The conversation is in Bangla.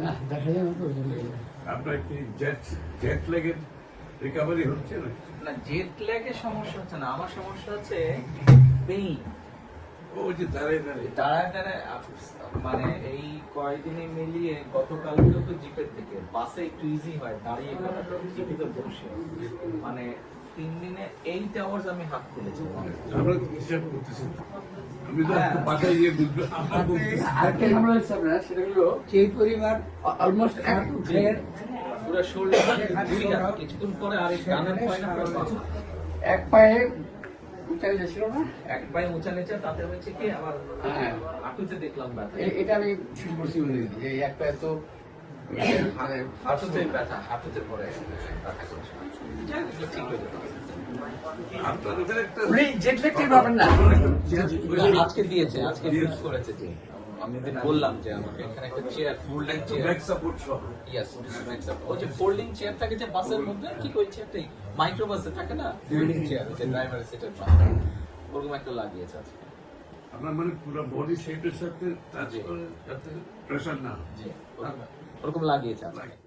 না দেখা যায় না তো ওই জন্য। আপনার কি জেট লেগের রিকভারি হচ্ছে না? না, জেট ল্যাগের সমস্যা হচ্ছে না, আমার সমস্যা হচ্ছে পেইন। ওই যে দাঁড়িয়ে দাঁড়িয়ে দাঁড়ায় মানে এই কয়েকদিনে মিলিয়ে গতকালকেও তো জিপের থেকে বাসে একটু ইজি হয়, দাঁড়িয়ে করাটা জিপে তো বসে মানে 3 দিনে 8 আওয়ার্স আমি হাত তুলেছি। আমরা হিসাব করতেছি। আমি তো হ্যাঁ। বাসায় গিয়ে বুঝবো আমরা বলতেছি। আরেকটা ঝামেলা হচ্ছে আপনার, সেটা হলো যে পরিবার অলমোস্ট পুরো শোল্ডার কিছুক্ষণ পরে আর গানের হয় না, এক পায়ে উঁচাই যাচ্ছিল না। এক পায়ে উঁচা নিচা, তাতে হয়েছে কি আবার হ্যাঁ। হাঁটুতে দেখলাম ব্যথা। এটা আমি শুরু করছি যে এক পায়ে তো মানে হাঁটুতে ব্যথা, হাঁটুতে পরে ব্যথা করছে। যাই হোক, এগুলো ঠিক হয়ে যাবে। আপনার ওখানে একটা উনি জেট ল্যাগ টের পাবেন না। আজকে দিয়েছে, আজকে ফিক্স করেছে যে আমি দিন বললাম যে আমাকে এখানে একটা chair, folding chair, back support সহ ইয়েস ওই যে ফোল্ডিং চেয়ার থাকে যে বাসের মধ্যে, কি ওই চেয়ারটাই মাইক্রো বাসে থাকে না, ফোল্ডিং চেয়ার হচ্ছে ড্রাইভারের সিটের পাশে, ওরকম একটা লাগিয়েছে আজকে। আপনার মানে পুরো বডি শেপের সাথে টাচ করে যাতে প্রেশার না হয়। জি, ওরকম লাগিয়েছে আজকে।